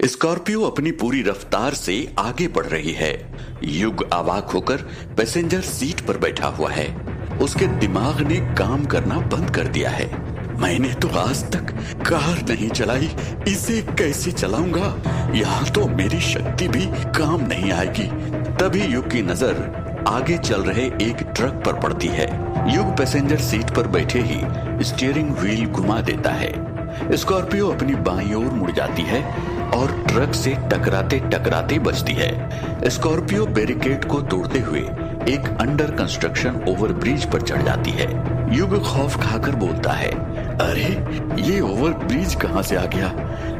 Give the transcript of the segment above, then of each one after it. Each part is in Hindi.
स्कॉर्पियो अपनी पूरी रफ्तार से आगे बढ़ रही है। युग अवाक होकर पैसेंजर सीट पर बैठा हुआ है। उसके दिमाग ने काम करना बंद कर दिया है। मैंने तो आज तक कार नहीं चलाई, इसे कैसे चलाऊंगा? यहाँ तो मेरी शक्ति भी काम नहीं आएगी। तभी युग की नजर आगे चल रहे एक ट्रक पर पड़ती है। युग पैसेंजर सीट पर बैठे ही स्टीयरिंग व्हील घुमा देता है। स्कॉर्पियो अपनी बाईं ओर मुड़ जाती है और ट्रक से टकराते टकराते बचती है। स्कॉर्पियो बैरिकेड को तोड़ते हुए एक अंडर कंस्ट्रक्शन ओवरब्रिज पर चढ़ जाती है। युग खौफ खाकर बोलता है, अरे ये ओवरब्रिज कहाँ से आ गया?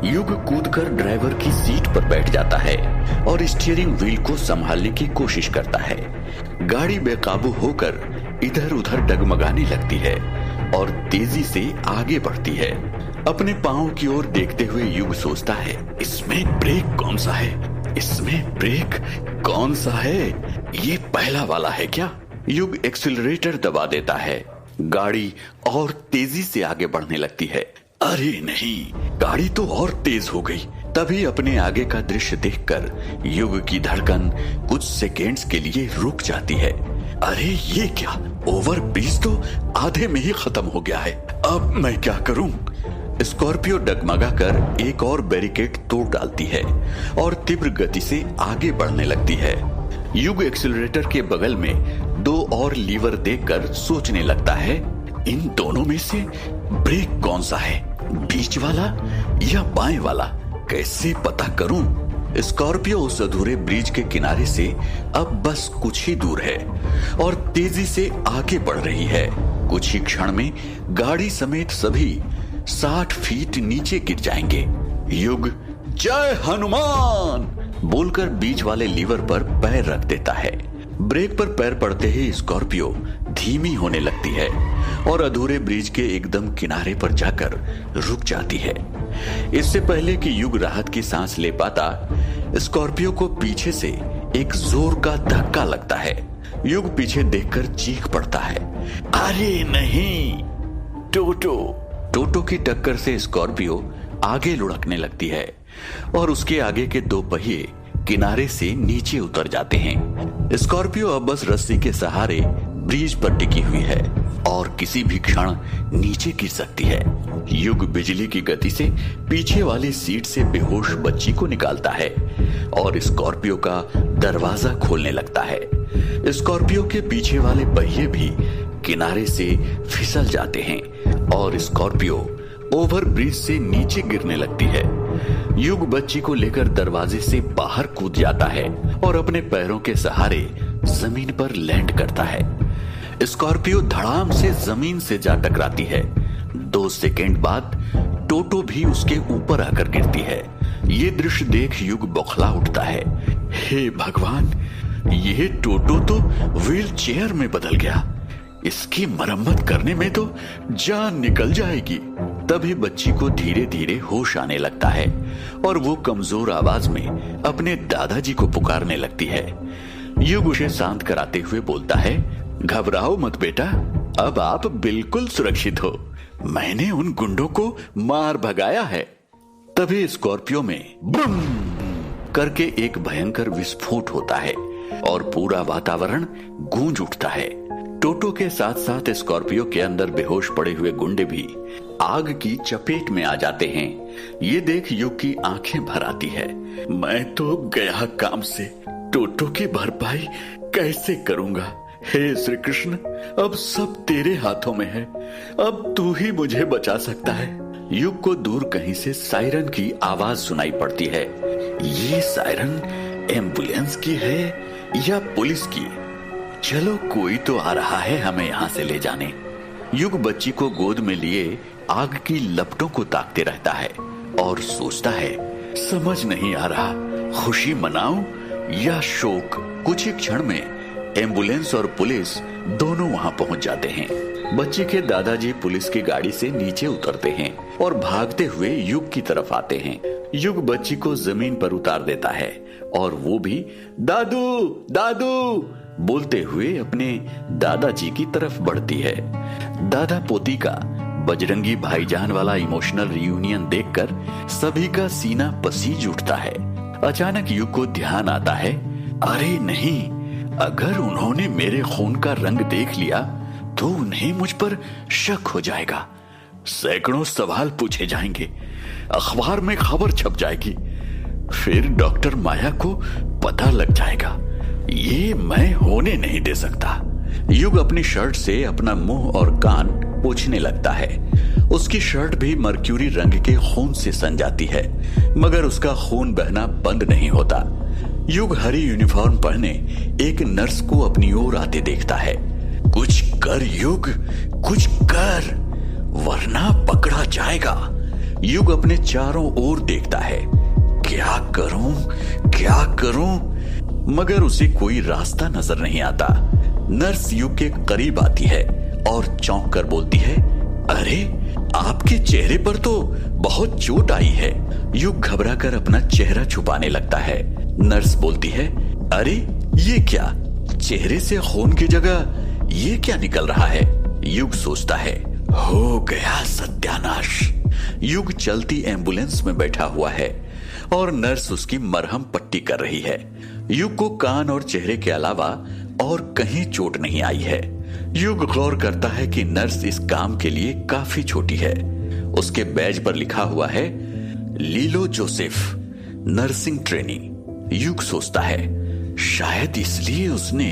युग कूदकर ड्राइवर की सीट पर बैठ जाता है और स्टीयरिंग व्हील को संभालने की कोशिश करता है। गाड़ी बेकाबू होकर इधर उधर डगमगाने लगती है और तेजी से आगे बढ़ती है। अपने पांव की ओर देखते हुए युग सोचता है, इसमें ब्रेक कौन सा है? इसमें ब्रेक कौन सा है? ये पहला वाला है क्या? युग एक्सीलरेटर दबा देता है। गाड़ी और तेजी से आगे बढ़ने लगती है। अरे नहीं, गाड़ी तो और तेज हो गई। तभी अपने आगे का दृश्य देखकर युग की धड़कन कुछ सेकेंड्स के लिए रुक जाती है। अरे ये क्या, ओवरब्रिज तो आधे में ही खत्म हो गया है। अब मैं क्या करूं? स्कॉर्पियो डगमगा कर एक और बैरिकेड तोड़ डालती है और तीव्र गति से आगे बढ़ने लगती है। युग एक्सीलरेटर के बगल में दो और लीवर देखकर सोचने लगता है, इन दोनों में से ब्रेक कौन सा है? बीच वाला या बाएं वाला? कैसे पता करूं? स्कॉर्पियो उस अधूरे ब्रिज के किनारे से अब बस कुछ ही दूर है और तेजी से आगे बढ़ रही है। कुछ ही क्षण में गाड़ी समेत सभी 60 फीट नीचे गिर जाएंगे। युग जय हनुमान बोलकर बीच वाले लीवर पर पैर रख देता है। ब्रेक पर पैर पड़ते ही स्कॉर्पियो धीमी होने लगती है और अधूरे ब्रिज के एकदम किनारे पर जाकर रुक जाती है। इससे पहले कि युग राहत की सांस ले पाता, स्कॉर्पियो को पीछे से एक जोर का धक्का लगता है। युग पीछे देखकर चीख पड़ता है, अरे नहीं! टोटो की टक्कर से स्कॉर्पियो आगे लुढ़कने लगती है और उसके आगे के दो पहिए किनारे से नीचे उतर जाते हैं। स्कॉर्पियो अब बस रस्सी के सहारे ब्रिज पर टिकी हुई है और किसी भी क्षण नीचे गिर सकती है। युग बिजली की गति से पीछे वाली सीट से बेहोश बच्ची को निकालता है और स्कॉर्पियो का दरवाजा खोलने लगता है। स्कॉर्पियो के पीछे वाले पहिए भी किनारे से फिसल जाते हैं और स्कॉर्पियो ओवरब्रिज से नीचे गिरने लगती है। युग बच्ची को लेकर दरवाजे से बाहर कूद जाता है और अपने पैरों के सहारे जमीन पर लैंड करता है। स्कॉर्पियो धड़ाम से जमीन से जा टकराती है। 2 सेकेंड बाद टोटो भी उसके ऊपर आकर गिरती है। ये दृश्य देख युग बौखला उठता है। हे भगवान, ये टोटो तो व्हील चेयर में बदल गया। इसकी मरम्मत करने में तो जान निकल जाएगी। तभी बच्ची को धीरे धीरे होश आने लगता है और वो कमजोर आवाज में अपने दादाजी को पुकारने लगती है। युग उसे शांत कराते हुए बोलता है, घबराओ मत बेटा, अब आप बिल्कुल सुरक्षित हो। मैंने उन गुंडों को मार भगाया है। तभी स्कॉर्पियो में बम करके एक भयंकर विस्फोट होता है और पूरा वातावरण गूंज उठता है। टोटो के साथ साथ स्कॉर्पियो के अंदर बेहोश पड़े हुए गुंडे भी आग की चपेट में आ जाते हैं। ये देख युग की आंखें भर आती है। मैं तो गया काम से, टोटो की भरपाई कैसे करूंगा? हे श्री कृष्ण, अब सब तेरे हाथों में है। अब तू ही मुझे बचा सकता है। युग को दूर कहीं से सायरन की आवाज सुनाई पड़ती है। ये सायरन एम्बुलेंस की है या पुलिस की? चलो, कोई तो आ रहा है हमें यहाँ से ले जाने। युग बच्ची को गोद में लिए आग की लपटों को ताकते रहता है और सोचता है, समझ नहीं आ रहा, खुशी मनाऊं या शोक। कुछ ही क्षण में एम्बुलेंस और पुलिस दोनों वहां पहुंच जाते हैं। बच्ची के दादाजी पुलिस की गाड़ी से नीचे उतरते हैं और भागते हुए युग की तरफ आते हैं। युग बच्ची को जमीन पर उतार देता है और वो भी दादू दादू बोलते हुए अपने दादाजी की तरफ बढ़ती है। दादा पोती का बजरंगी भाईजान वाला इमोशनल रियूनियन देखकर सभी का सीना पसीज उठता है। अचानक युग को ध्यान आता है, अरे नहीं, अगर उन्होंने मेरे खून का रंग देख लिया तो उन्हें मुझ पर शक हो जाएगा, सैकड़ों सवाल पूछे जाएंगे, अखबार में खबर छप जाएगी, फिर डॉक्टर माया को पता लग जाएगा। ये मैं होने नहीं दे सकता। युग अपनी शर्ट से अपना मुंह और कान पोंछने लगता है। उसकी शर्ट भी मर्क्यूरी रंग के खून से सन जाती है, मगर उसका खून बहना बंद नहीं होता। युग हरी यूनिफॉर्म पहने एक नर्स को अपनी ओर आते देखता है। कुछ कर युग, कुछ कर, वरना पकड़ा जाएगा। युग अपने चारों ओर देखता है, क्या करूं, क्या करूं, मगर उसे कोई रास्ता नजर नहीं आता। नर्स युग के करीब आती है और चौंक कर बोलती है, अरे आपके चेहरे पर तो बहुत चोट आई है। युग घबराकर अपना चेहरा छुपाने लगता है। नर्स बोलती है, अरे ये क्या, चेहरे से खून की जगह ये क्या निकल रहा है। युग सोचता है, हो गया सत्यानाश। युग चलती एम्बुलेंस में बैठा हुआ है और नर्स उसकी मरहम पट्टी कर रही है। युग को कान और चेहरे के अलावा और कहीं चोट नहीं आई है। युग गौर करता है कि नर्स इस काम के लिए काफी छोटी है। उसके बैज पर लिखा हुआ है, लीलो जोसेफ, नर्सिंग ट्रेनी। युग सोचता है, शायद इसलिए उसने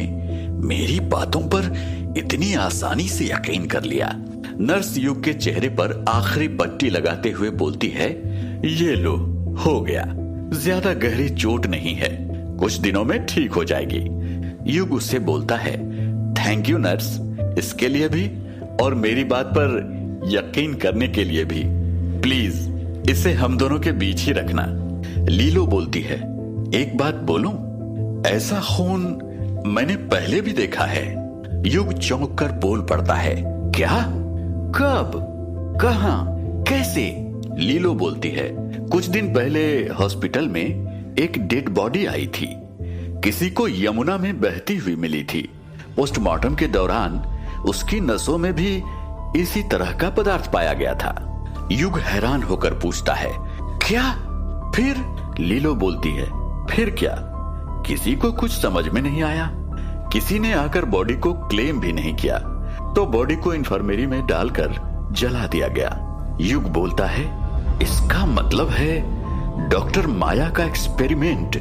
मेरी बातों पर इतनी आसानी से यकीन कर लिया। नर्स युग के चेहरे पर आखिरी पट्टी लगाते हुए बोलती है, ये लो, हो गया, ज्यादा गहरी चोट नहीं है, कुछ दिनों में ठीक हो जाएगी। युग उससे बोलता है, थैंक यू नर्स, इसके लिए भी और मेरी बात पर यकीन करने के लिए भी। प्लीज इसे हम दोनों के बीच ही रखना। लीलो बोलती है, एक बात बोलूं, ऐसा खून मैंने पहले भी देखा है। युग चौंक कर बोल पड़ता है, क्या, कब, कहां, कैसे। लीलो बोलती है, कुछ दिन पहले हॉस्पिटल में एक डेड बॉडी आई थी, किसी को यमुना में बहती हुई मिली थी। पोस्टमार्टम के दौरान उसकी नसों में भी इसी तरह का पदार्थ पाया गया था। युग हैरान होकर पूछता है, क्या, फिर। लीलो बोलती है, फिर क्या, किसी को कुछ समझ में नहीं आया, किसी ने आकर बॉडी को क्लेम भी नहीं किया, तो बॉडी को इन्फर्मेरी में डालकर जला दिया गया। युग बोलता है, इसका मतलब है डॉक्टर माया का एक्सपेरिमेंट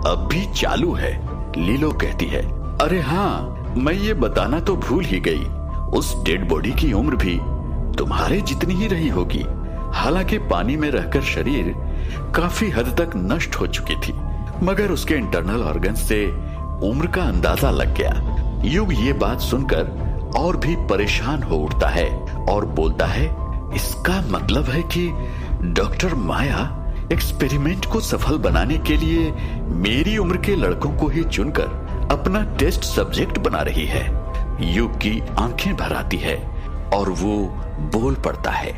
अब भी चालू है। लीलो कहती है, अरे हाँ, मैं ये बताना तो भूल ही गई, उस डेड बॉडी की उम्र भी तुम्हारे जितनी ही रही होगी। हालांकि पानी में रहकर शरीर काफी हद तक नष्ट हो चुकी थी, मगर उसके इंटरनल ऑर्गन से उम्र का अंदाजा लग गया। युग ये बात सुनकर और भी परेशान हो उठता है और बोलता है, इसका मतलब है कि डॉक्टर माया एक्सपेरिमेंट को सफल बनाने के लिए मेरी उम्र के लड़कों को ही चुनकर अपना टेस्ट सब्जेक्ट बना रही है। युग की आंखें भर आती है और वो बोल पड़ता है,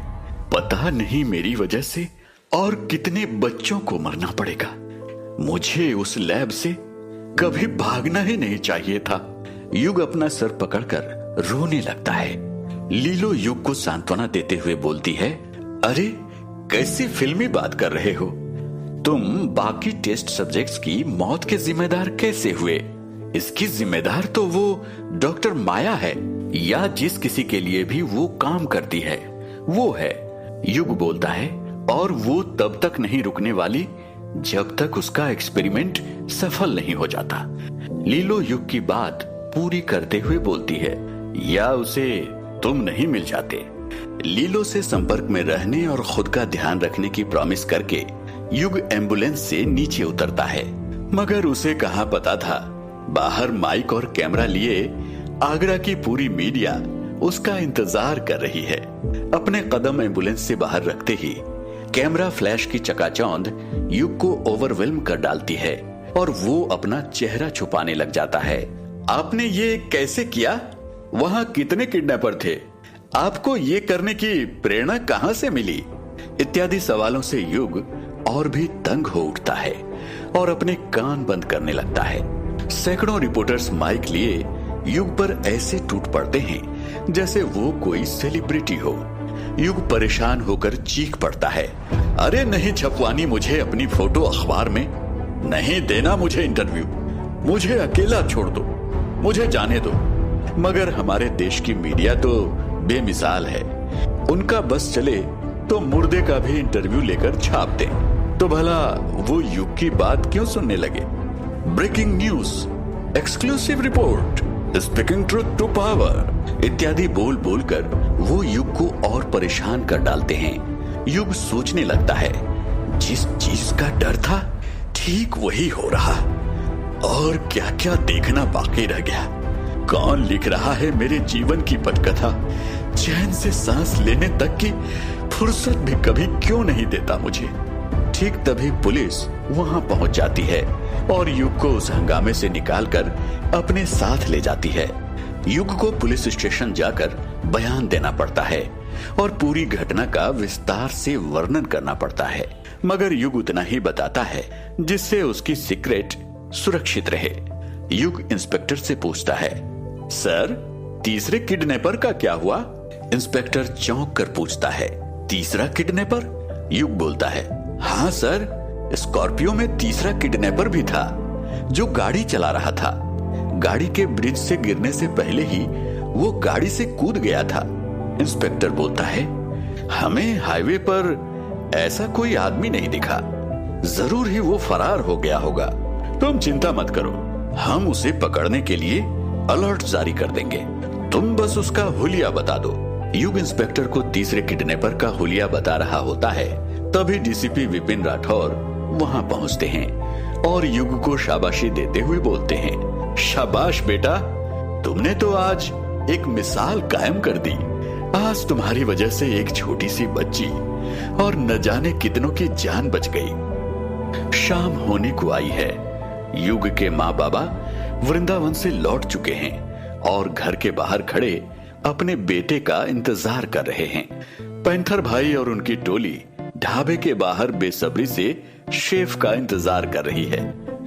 पता नहीं मेरी वजह से और कितने बच्चों को मरना पड़ेगा। मुझे उस लैब से कभी भागना ही नहीं चाहिए था। युग अपना सर पकड़कर रोने लगता है। लीलो युग को सांत्वना देते हुए बोलती है, अरे कैसी फिल्मी बात कर रहे हो, तुम बाकी टेस्ट सब्जेक्ट्स की मौत के जिम्मेदार कैसे हुए। इसकी जिम्मेदार तो वो डॉक्टर माया है, या जिस किसी के लिए भी वो काम करती है वो है। युग बोलता है, और वो तब तक नहीं रुकने वाली जब तक उसका एक्सपेरिमेंट सफल नहीं हो जाता। लीलो युग की बात पूरी करते हुए बोलती है, या उसे तुम नहीं मिल जाते। लीलो से संपर्क में रहने और खुद का ध्यान रखने की प्रॉमिस करके युग एम्बुलेंस से नीचे उतरता है, मगर उसे कहां पता था बाहर माइक और कैमरा लिए आगरा की पूरी मीडिया उसका इंतजार कर रही है। अपने कदम एम्बुलेंस से बाहर रखते ही कैमरा फ्लैश की चकाचौंध युग को ओवरवेल्म कर डालती है और वो अपना चेहरा छुपाने लग जाता है। आपने ये कैसे किया? वहां कितने किडनैपर थे? आपको ये करने की प्रेरणा कहां से मिली? इत्यादि सवालों से युग और भी तंग हो उठता है और अपने कान बंद करने लगता है। सैकड़ों रिपोर्टर्स माइक लिए युग पर ऐसे टूट पड़ते हैं जैसे वो कोई सेलिब्रिटी हो। युग परेशान होकर चीख पड़ता है, अरे नहीं छपवानी मुझे अपनी फोटो अखबार में, नहीं देना मुझे इंटरव्यू, मुझे अकेला छोड़ दो, मुझे जाने दो। मगर हमारे देश की मीडिया तो बेमिसाल है, उनका बस चले तो मुर्दे का भी इंटरव्यू लेकर छाप दें, तो भला वो युग की बात क्यों सुनने लगे। Breaking news, exclusive report, speaking truth to power इत्यादि बोल बोलकर वो युग को और परेशान कर डालते हैं। युग सोचने लगता है, जिस चीज का डर था ठीक वही हो रहा, और क्या क्या देखना बाकी रह गया। कौन लिख रहा है मेरे जीवन की पटकथा, चैन से सांस लेने तक की फुर्सत भी कभी क्यों नहीं देता मुझे। ठीक तभी पुलिस वहां पहुंच जाती है और युग को उस हंगामे से निकालकर अपने साथ ले जाती है। युग को पुलिस स्टेशन जाकर बयान देना पड़ता है और पूरी घटना का विस्तार से वर्णन करना पड़ता है, मगर युग उतना ही बताता है जिससे उसकी सीक्रेट सुरक्षित रहे। युग इंस्पेक्टर से पूछता है, सर तीसरे किडनैपर का क्या हुआ? इंस्पेक्टर चौंक कर पूछता है, तीसरा किडनैपर? युग बोलता है, हाँ सर, स्कॉर्पियो में तीसरा किडनैपर भी था जो गाड़ी चला रहा था। गाड़ी के ब्रिज से गिरने से पहले ही वो गाड़ी से कूद गया था। इंस्पेक्टर बोलता है, हमें हाईवे पर ऐसा कोई आदमी नहीं दिखा, जरूर ही वो फरार हो गया होगा। तुम चिंता मत करो, हम उसे पकड़ने के लिए अलर्ट जारी कर देंगे, तुम बस उसका हुलिया बता दो। युग इंस्पेक्टर को तीसरे किडनैपर का हुलिया बता रहा होता है, तभी डीसीपी विपिन राठौर वहां पहुंचते हैं और युग को शाबाशी देते हुए बोलते हैं, शाबाश बेटा, तुमने तो आज एक मिसाल कायम कर दी। आज तुम्हारी वजह से एक छोटी सी बच्ची और न जाने कितनों की जान बच गई। शाम होने को आई है। युग के माँ बाबा वृंदावन से लौट चुके हैं और घर के बाहर खड़े अपने बेटे का इंतजार कर रहे हैं। पैंथर भाई और उनकी टोली ढाबे के बाहर बेसब्री से शेफ का इंतजार कर रही है।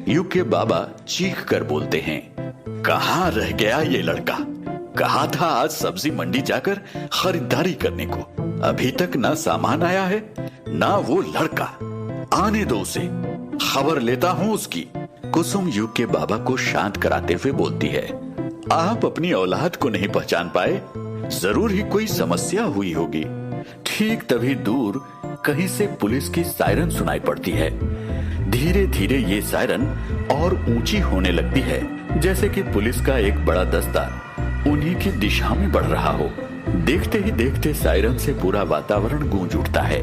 युग के बाबा चीख कर बोलते हैं, कहाँ रह गया ये लड़का? कहा था आज सब्जी मंडी जाकर खरीदारी करने को, अभी तक ना सामान आया है ना वो लड़का। आने दो उसे, खबर लेता हूँ उसकी। कुसुम युग के बाबा को शांत कराते हुए बोलती है, आप अपनी औलाद को नहीं पहचान पाए, जरूर ही कोई समस्या हुई होगी। ठीक तभी दूर कहीं से पुलिस की सायरन सुनाई पड़ती है। धीरे धीरे ये सायरन और ऊंची होने लगती है, जैसे कि पुलिस का एक बड़ा दस्ता उन्हीं की दिशा में बढ़ रहा हो। देखते ही देखते सायरन से पूरा वातावरण गूंज उठता है।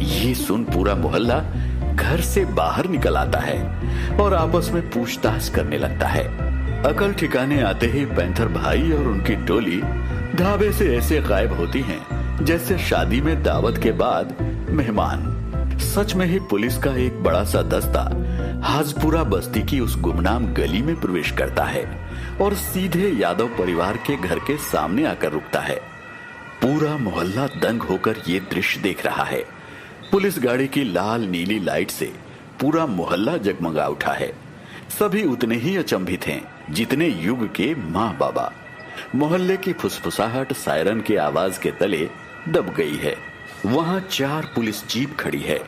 ये सुन पूरा मोहल्ला घर से बाहर निकल आता है और आपस में पूछताछ करने लगता है। अकल ठिकाने आते ही पैंथर भाई और उनकी टोली ढाबे से ऐसे गायब होती हैं जैसे शादी में दावत के बाद मेहमान। सच में ही पुलिस का एक बड़ा सा दस्ता हाजपुरा बस्ती की उस गुमनाम गली में प्रवेश करता है और सीधे यादव परिवार के घर के सामने आकर रुकता है। पूरा मोहल्ला दंग होकर ये दृश्य देख रहा है। पुलिस गाड़ी की लाल नीली लाइट से पूरा मोहल्ला जगमगा उठा है। सभी उतने ही अचंभित हैं जितने युग के माँ बाबा। मोहल्ले की फुसफुसाहट सायरन की आवाज के तले दब गई है। वहां 4 पुलिस जीप खड़ी है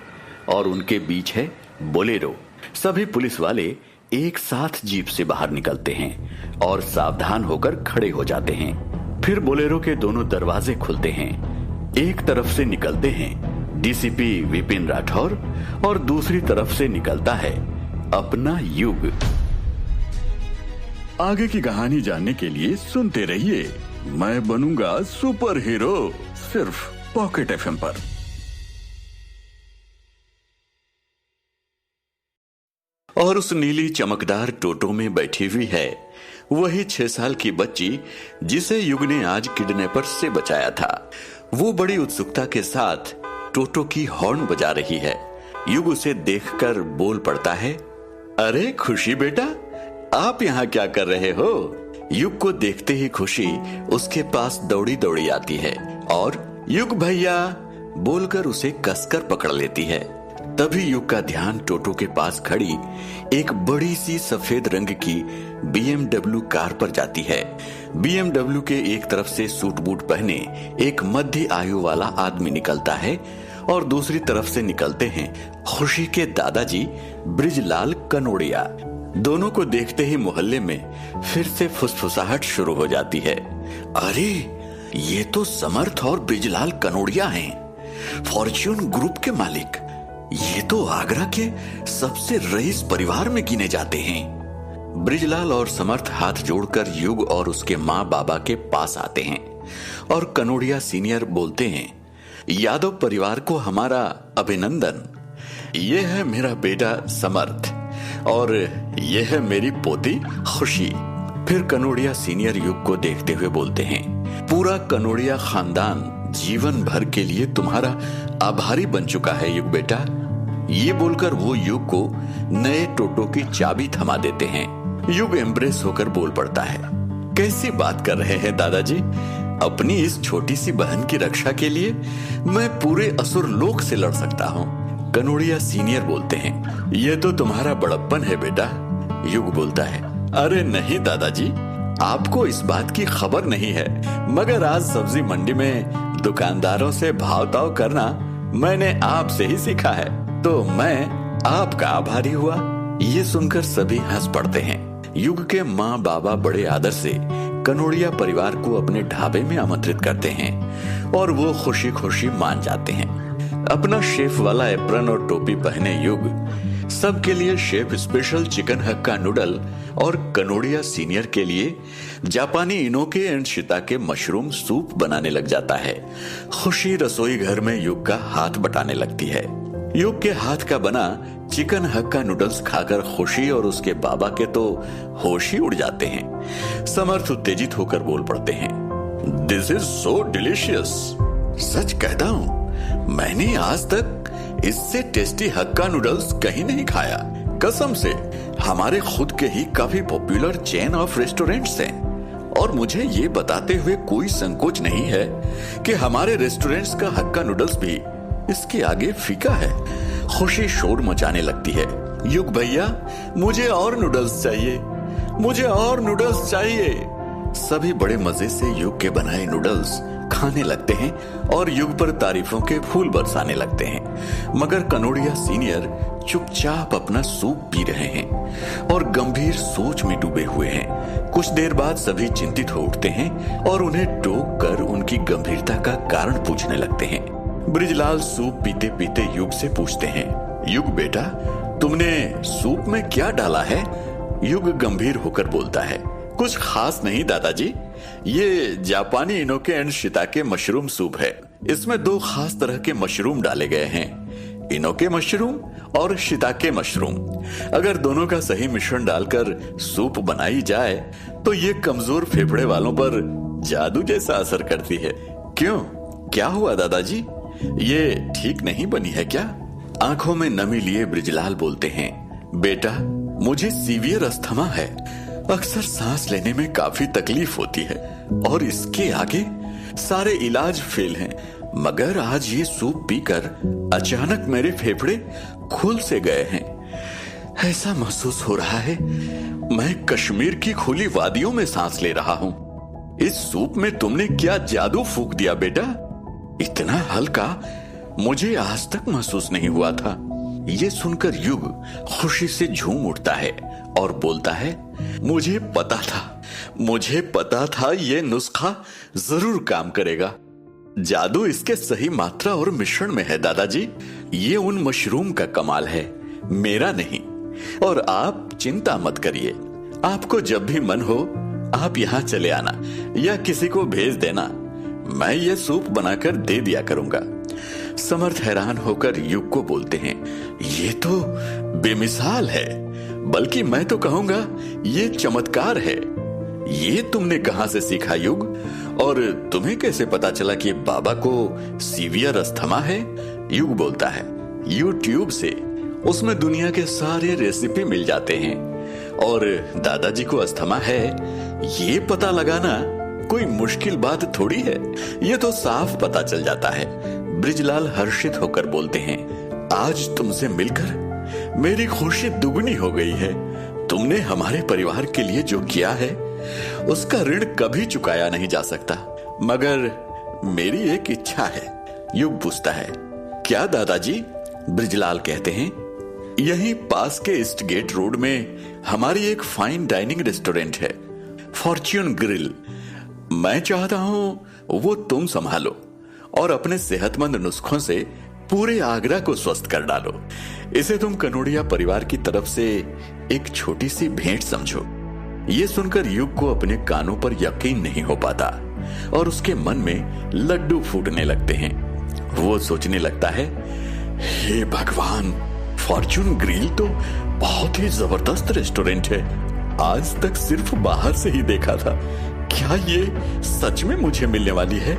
और उनके बीच है बोलेरो। सभी पुलिस वाले एक साथ जीप से बाहर निकलते हैं और सावधान होकर खड़े हो जाते हैं। फिर बोलेरो के दोनों दरवाजे खुलते हैं। एक तरफ से निकलते हैं डीसीपी विपिन राठौर और दूसरी तरफ से निकलता है अपना युग। आगे की कहानी जानने के लिए सुनते रहिए मैं बनूंगा सुपर हीरो, सिर्फ पॉकेट एफएम पर। और उस नीली चमकदार टोटो में बैठी हुई है वही 6 साल की बच्ची जिसे युग ने आज किडनैपर से बचाया था। वो बड़ी उत्सुकता के साथ टोटो की हॉर्न बजा रही है। युग उसे देखकर बोल पड़ता है, अरे खुशी बेटा, आप यहाँ क्या कर रहे हो? युग को देखते ही खुशी उसके पास दौड़ी दौड़ी आती है और युग भैया बोलकर उसे कसकर पकड़ लेती है। तभी युग का ध्यान टोटो के पास खड़ी एक बड़ी सी सफेद रंग की BMW कार पर जाती है। BMW के एक तरफ से सूट बूट पहने एक मध्य आयु वाला आदमी निकलता है और दूसरी तरफ से निकलते हैं खुशी के दादाजी ब्रिजलाल कनोड़िया। दोनों को देखते ही मोहल्ले में फिर से फुसफुसाहट शुरू हो जाती है। अरे ये तो समर्थ और ब्रिजलाल कनोड़िया हैं, फॉर्च्यून ग्रुप के मालिक। ये तो आगरा के सबसे रईस परिवार में गिने जाते हैं। ब्रिजलाल और समर्थ हाथ जोड़कर युग और उसके माँ बाबा के पास आते हैं और कनोड़िया सीनियर बोलते हैं, यादव परिवार को हमारा अभिनंदन। ये है मेरा बेटा समर्थ और ये है मेरी पोती खुशी। फिर कनोड़िया सीनियर युग को देखते हुए बोलते हैं, पूरा कनोड़िया खानदान जीवन भर के लिए तुम्हारा आभारी बन चुका है युग बेटा। ये बोलकर वो युग को नए टोटो की चाबी थमा देते हैं। युग एम्ब्रेस होकर बोल पड़ता है, कैसी बात कर रहे हैं दादाजी, अपनी इस छोटी सी बहन की रक्षा के लिए मैं पूरे असुर लोक से लड़ सकता हूँ। कनोड़िया सीनियर बोलते हैं, ये तो तुम्हारा बड़प्पन है बेटा। युग बोलता है, अरे नहीं दादाजी, आपको इस बात की खबर नहीं है, मगर आज सब्जी मंडी में दुकानदारों से भाव ताव करना मैंने आपसे ही सीखा है, तो मैं आपका आभारी हुआ। ये सुनकर सभी हंस पड़ते हैं। युग के माँ बाबा बड़े आदर से कनोड़िया परिवार को अपने ढाबे में आमंत्रित करते हैं और वो खुशी खुशी मान जाते हैं। अपना शेफ वाला एप्रन और टोपी पहने युग सबके लिए शेफ स्पेशल चिकन हक्का नूडल और कनोड़िया सीनियर के लिए जापानी इनोके एंड शिताके मशरूम सूप बनाने लग जाता है। खुशी रसोई घर में युग का हाथ बटाने लगती है। युग के हाथ का बना चिकन हक्का नूडल्स खाकर खुशी और उसके बाबा के तो होश ही उड़ जाते हैं। समर्थ उत्तेजित होकर बोल पड़ते हैं, दिस इज सो डिलीशियस। सच कहता हूँ, मैंने आज तक इससे टेस्टी हक्का नूडल्स कहीं नहीं खाया। कसम से, हमारे खुद के ही काफी पॉपुलर चेन ऑफ रेस्टोरेंट्स हैं और मुझे ये बताते हुए कोई संकोच नहीं है कि हमारे रेस्टोरेंट्स का हक्का नूडल्स भी इसके आगे फीका है। खुशी शोर मचाने लगती है, युग भैया मुझे और नूडल्स चाहिए, मुझे और नूडल्स चाहिए। सभी बड़े मजे से युग के बनाए नूडल्स खाने लगते हैं और युग पर तारीफों के फूल बरसाने लगते हैं। मगर कनोड़िया सीनियर चुपचाप अपना सूप पी रहे हैं और गंभीर सोच में डूबे हुए हैं। कुछ देर बाद सभी चिंतित हो उठते हैं और उन्हें टोक कर उनकी गंभीरता का कारण पूछने लगते हैं। ब्रिजलाल सूप पीते पीते युग से पूछते हैं, युग बेटा तुमने सूप में क्या डाला है? युग गंभीर होकर बोलता है, कुछ खास नहीं दादाजी, ये जापानी इनोके एंड शिताके मशरूम सूप है। इसमें 2 खास तरह के मशरूम डाले गए हैं, इनोके मशरूम और शिताके मशरूम। अगर दोनों का सही मिश्रण डालकर सूप बनाई जाए तो ये कमजोर फेफड़े वालों पर जादू जैसा असर करती है। क्यों, क्या हुआ दादाजी, ये ठीक नहीं बनी है क्या? आंखों में नमी लिए ब्रिजलाल बोलते हैं, बेटा मुझे सीवियर अस्थमा है, अक्सर सांस लेने में काफी तकलीफ होती है और इसके आगे सारे इलाज फेल हैं। मगर आज ये सूप पीकर अचानक मेरे फेफड़े खुल से गए हैं। ऐसा महसूस हो रहा है मैं कश्मीर की खुली वादियों में सांस ले रहा हूँ। इस सूप में तुमने क्या जादू फूंक दिया बेटा? इतना हल्का मुझे आज तक महसूस नहीं हुआ था। ये सुनकर युग खुशी से झूम उठता है और बोलता है, मुझे पता था ये नुस्खा जरूर काम करेगा। जादू इसके सही मात्रा और मिश्रण में है दादाजी। ये उन मशरूम का कमाल है, मेरा नहीं। और आप चिंता मत करिए, आपको जब भी मन हो आप यहाँ चले आना या किसी को भेज देना, मैं ये सूप बनाकर दे दिया करूंगा। समर्थ हैरान होकर युग को बोलते हैं, ये तो बेमिसाल है, बल्कि मैं तो कहूंगा ये चमत्कार है। ये तुमने कहां से सीखा युग? और तुम्हें कैसे पता चला कि बाबा को सीवियर अस्थमा है? युग बोलता है, यूट्यूब से। उसमें दुनिया के सारे रेसिपी मिल जाते हैं। और दादाजी को अस्थमा है ये पता लगाना कोई मुश्किल बात थोड़ी है, ये तो साफ पता चल जाता है। ब्रिजलाल हर्षित होकर बोलते हैं, आज तुमसे मिलकर मेरी खुशी दुगनी हो गई है। तुमने हमारे परिवार के लिए जो किया है उसका ऋण कभी चुकाया नहीं जा सकता। मगर मेरी एक इच्छा है। युग पूछता है, क्या दादाजी? ब्रिजलाल कहते हैं, यहीं पास के ईस्ट गेट रोड में हमारी एक फाइन डाइनिंग रेस्टोरेंट है, फॉर्च्यून ग्रिल। मैं चाहता हूं वो तुम संभालो और अपने सेहतमंद नुस्खों से पूरे आगरा को स्वस्थ कर डालो। इसे तुम कनोडिया परिवार की तरफ से एक छोटी सी भेंट समझो। ये सुनकर युग को अपने कानों पर यकीन नहीं हो पाता और उसके मन में लड्डू फूटने लगते हैं। वो सोचने लगता है, हे भगवान, फॉर्च्यून ग्रिल तो बहुत ही जबरदस्त रेस्टोरेंट है। आज तक सिर्फ बाहर से ही देखा था। क्या ये सच में मुझे मिलने वाली है?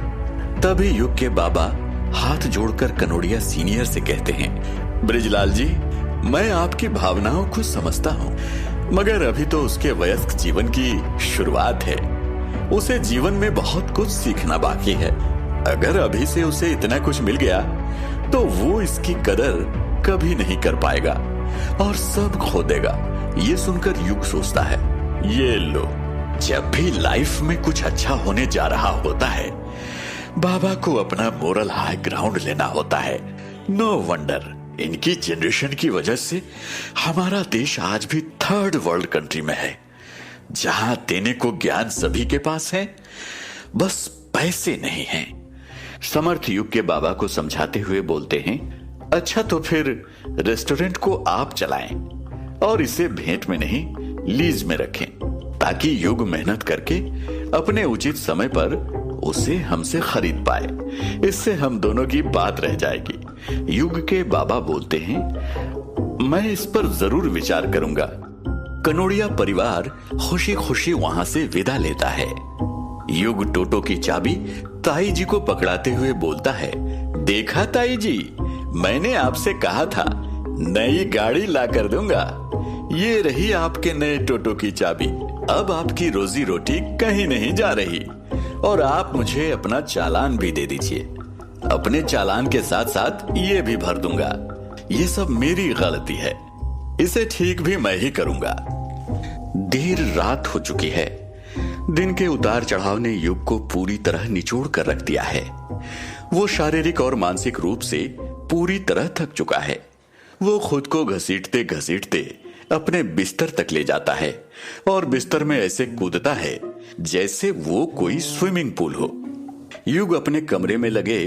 तभी युग के बाबा हाथ जोड़कर कनोडिया सीनियर से कहते हैं, ब्रिजलाल जी, मैं आपकी भावनाओं को समझता हूँ, मगर अभी तो उसके वयस्क जीवन की शुरुआत है। उसे जीवन में बहुत कुछ सीखना बाकी है। अगर अभी से उसे इतना कुछ मिल गया तो वो इसकी कदर कभी नहीं कर पाएगा और सब खो देगा। ये सुनकर युग सोचता है, ये लो, जब भी लाइफ में कुछ अच्छा होने जा रहा होता है, बाबा को अपना मोरल हाई ग्राउंड लेना होता है। नो वंडर इनकी जनरेशन की वजह से हमारा देश आज भी थर्ड वर्ल्ड कंट्री में है, जहां देने को ज्ञान सभी के पास है, बस पैसे नहीं हैं। समर्थ युग के बाबा को समझाते हुए बोलते हैं, अच्छा तो फिर रेस्टोरेंट को आप चलाएं और इसे भेंट में नहीं लीज में रखें, ताकि युग मेहनत करके अपने उचित समय पर उसे हमसे खरीद पाए। इससे हम दोनों की बात रह जाएगी। युग के बाबा बोलते हैं, मैं इस पर जरूर विचार करूंगा। कनोडिया परिवार खुशी खुशी वहां से विदा लेता है। युग टोटो की चाबी ताई जी को पकड़ाते हुए बोलता है, देखा ताई जी, मैंने आपसे कहा था नई गाड़ी ला कर दूंगा। ये रही आपके नए टोटो की चाबी। अब आपकी रोजी रोटी कहीं नहीं जा रही और आप मुझे अपना चालान भी दे दीजिए। अपने चालान के साथ साथ ये भी भर दूंगा। ये सब मेरी गलती है, इसे ठीक भी मैं ही करूंगा। देर रात हो चुकी है। दिन के उतार चढ़ाव ने युग को पूरी तरह निचोड़ कर रख दिया है। वो शारीरिक और मानसिक रूप से पूरी तरह थक चुका है। वो खुद को घसीटते घसीटते अपने बिस्तर तक ले जाता है और बिस्तर में ऐसे कूदता है जैसे वो कोई स्विमिंग पूल हो। युग अपने कमरे में लगे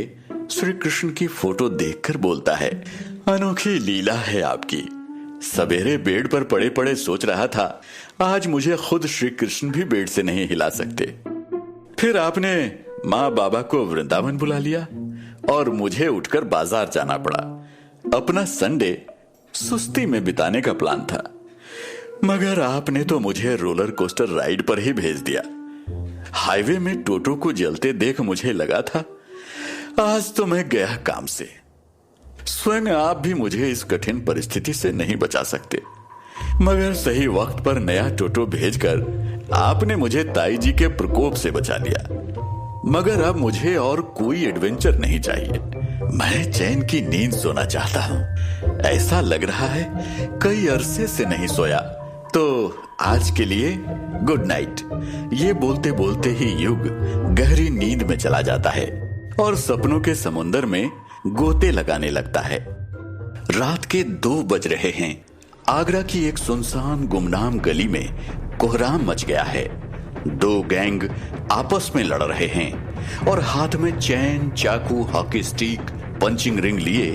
श्री कृष्ण की फोटो देखकर बोलता है, अनोखी लीला है आपकी। सवेरे बेड पर पड़े पड़े सोच रहा था, आज मुझे खुद श्री कृष्ण भी बेड से नहीं हिला सकते। फिर आपने माँ बाबा को वृंदावन बुला लिया और मुझे उठकर बाजार जाना पड़ा। अपना संडे सुस्ती में बिताने का प्लान था, मगर आपने तो मुझे रोलर कोस्टर राइड पर ही भेज दिया। हाईवे में टोटो को जलते देख मुझे लगा था आज तो मैं गया काम से। स्वयं आप भी मुझे इस कठिन परिस्थिति से नहीं बचा सकते, मगर सही वक्त पर नया टोटो भेजकर आपने मुझे ताई जी के प्रकोप से बचा लिया। मगर अब मुझे और कोई एडवेंचर नहीं चाहिए। मैं चैन की नींद सोना चाहता हूं। ऐसा लग रहा है कई अरसे से नहीं सोया, तो आज के लिए गुड नाइट। ये बोलते बोलते ही युग गहरी नींद में चला जाता है और सपनों के समुंदर में गोते लगाने लगता है। रात के 2 बज रहे हैं। आगरा की एक सुनसान गुमनाम गली में कोहराम मच गया है। 2 गैंग आपस में लड़ रहे हैं और हाथ में चैन, चाकू, हॉकी स्टिक, पंचिंग रिंग लिए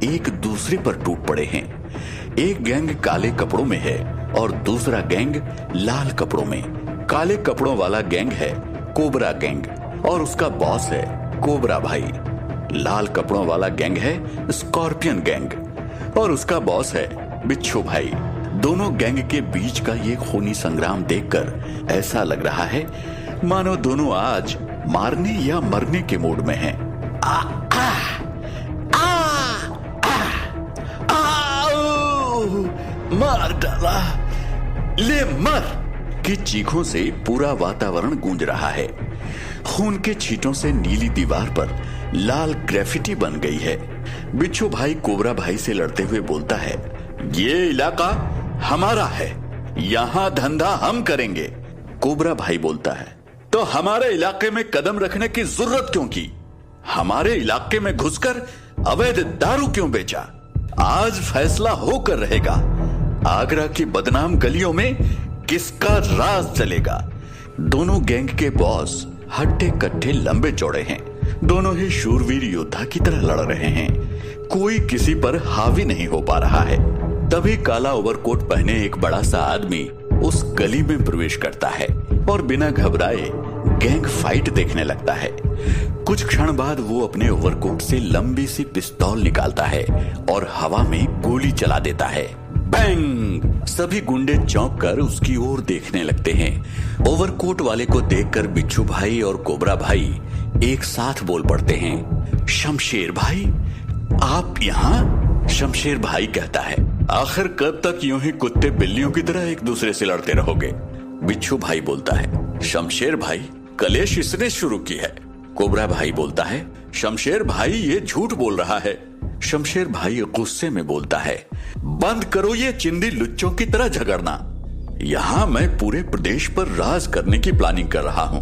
एक दूसरे पर टूट पड़े हैं। एक गैंग काले कपड़ों में है और दूसरा गैंग लाल कपड़ों में। काले कपड़ों वाला गैंग है कोबरा गैंग और उसका बॉस है कोबरा भाई। लाल कपड़ों वाला गैंग है स्कॉर्पियन गैंग और उसका बॉस है बिच्छू भाई। दोनों गैंग के बीच का ये खूनी संग्राम देखकर ऐसा लग रहा है मानो दोनों आज मारने या मरने के मूड में हैं। मार डाला, ले मर की चीखों से पूरा वातावरण गूंज रहा है। खून के छींटों से नीली दीवार पर लाल ग्रेफिटी बन गई है बिच्छू भाई कोबरा भाई से लड़ते हुए बोलता है, ये इलाका हमारा है, यहाँ धंधा हम करेंगे। कोबरा भाई बोलता है, तो हमारे इलाके में कदम रखने की जरूरत क्यों की? हमारे इलाके में घुसकर अवैध दारू क्यों बेचा? आज फैसला होकर रहेगा, आगरा की बदनाम गलियों में किसका राज चलेगा। दोनों गैंग के बॉस हट्टे कट्टे लंबे चौड़े हैं, दोनों ही शूरवीर योद्धा की तरह लड़ रहे हैं, कोई किसी पर हावी नहीं हो पा रहा है। तभी काला ओवरकोट पहने एक बड़ा सा आदमी उस गली में प्रवेश करता है और बिना घबराए गैंग फाइट देखने लगता है। कुछ क्षण बाद वो अपने ओवरकोट से लंबी सी पिस्तौल निकालता है और हवा में गोली चला देता है। बैंग! सभी गुंडे चौंक कर उसकी ओर देखने लगते हैं। ओवरकोट वाले को देखकर बिच्छू भाई और कोबरा भाई एक साथ बोल पड़ते हैं, शमशेर भाई आप यहाँ? शमशेर भाई कहता है, आखिर कब तक यूं ही कुत्ते बिल्लियों की तरह एक दूसरे से लड़ते रहोगे? बिच्छू भाई बोलता है, शमशेर भाई कलेश इसने शुरू की है। कोबरा भाई बोलता है, शमशेर भाई ये झूठ बोल रहा है। शमशेर भाई गुस्से में बोलता है, बंद करो ये चिंदी लुच्चों की तरह झगड़ना। यहाँ मैं पूरे प्रदेश पर राज करने की प्लानिंग कर रहा हूँ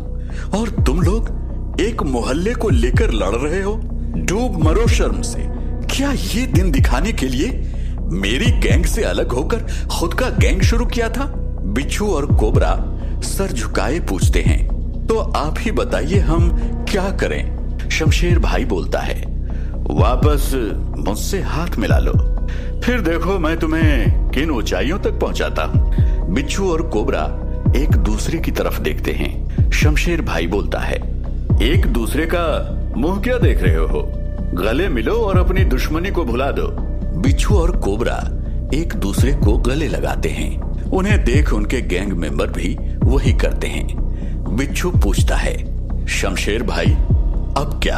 और तुम लोग एक मोहल्ले को लेकर लड़ रहे हो। डूब मरो शर्म से। क्या ये दिन दिखाने के लिए मेरी गैंग से अलग होकर खुद का गैंग शुरू किया था? बिच्छू और कोबरा सर झुकाए पूछते हैं, तो आप ही बताइए हम क्या करें? शमशेर भाई बोलता है, वापस मुझसे हाथ मिला लो, फिर देखो मैं तुम्हें किन ऊंचाइयों तक पहुंचाता हूं। बिच्छू और कोबरा एक दूसरे की तरफ देखते हैं। शमशेर भाई बोलता है, एक दूसरे का मुंह क्या देख रहे हो? गले मिलो और अपनी दुश्मनी को भुला दो। बिच्छू और कोबरा एक दूसरे को गले लगाते हैं। उन्हें देख उनके गैंग मेंबर भी वही करते हैं। बिच्छू पूछता है, शमशेर भाई अब क्या?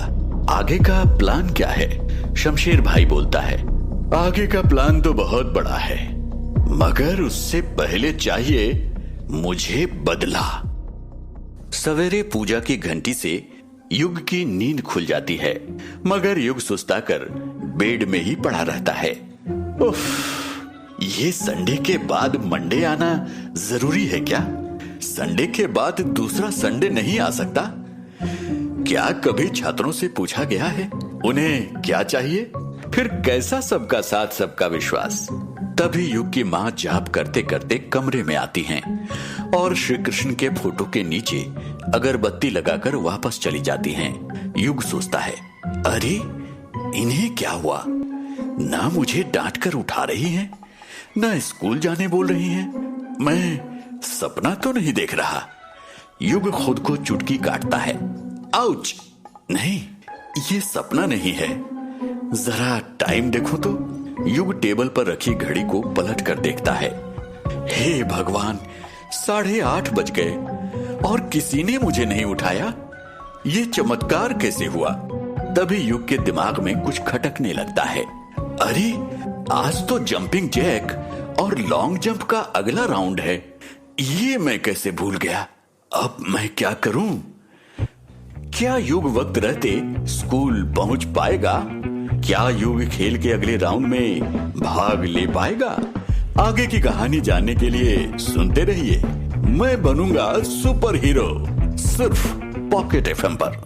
आगे का प्लान क्या है? शमशेर भाई बोलता है, आगे का प्लान तो बहुत बड़ा है, मगर उससे पहले चाहिए मुझे बदला। सवेरे पूजा की घंटी से युग की नींद खुल जाती है, मगर युग सुस्ताकर बेड में ही पड़ा रहता है। उफ, ये संडे के बाद मंडे आना जरूरी है क्या? संडे के बाद दूसरा संडे नहीं आ सकता? क्या कभी छात्रों से पूछा गया है उन्हें क्या चाहिए? फिर कैसा सबका साथ सबका विश्वास? तभी युग की माँ जाप करते करते कमरे में आती हैं और श्री कृष्ण के फोटो के नीचे अगरबत्ती लगाकर वापस चली जाती हैं। युग सोचता है, अरे इन्हें क्या हुआ? ना मुझे डांट कर उठा रही हैं, ना स्कूल जाने बोल रही हैं। मैं सपना तो नहीं देख रहा। युग खुद को चुटकी काटता है। आउच! नहीं, ये सपना नहीं है। जरा टाइम देखो तो। युग टेबल पर रखी घड़ी को पलट कर देखता है। हे भगवान, 8:30 बज गए और किसी ने मुझे नहीं उठाया। ये चमत्कार कैसे हुआ? तभी युग के दिमाग में कुछ खटकने लगता है। अरे आज तो जंपिंग जैक और लॉन्ग जंप का अगला राउंड है। ये मैं कैसे भूल गया? अब मैं क्या करूं? क्या युग वक्त रहते स्कूल पहुंच पाएगा? क्या युग खेल के अगले राउंड में भाग ले पाएगा? आगे की कहानी जानने के लिए सुनते रहिए। मैं बनूंगा सुपर हीरो, सिर्फ पॉकेट एफएम पर।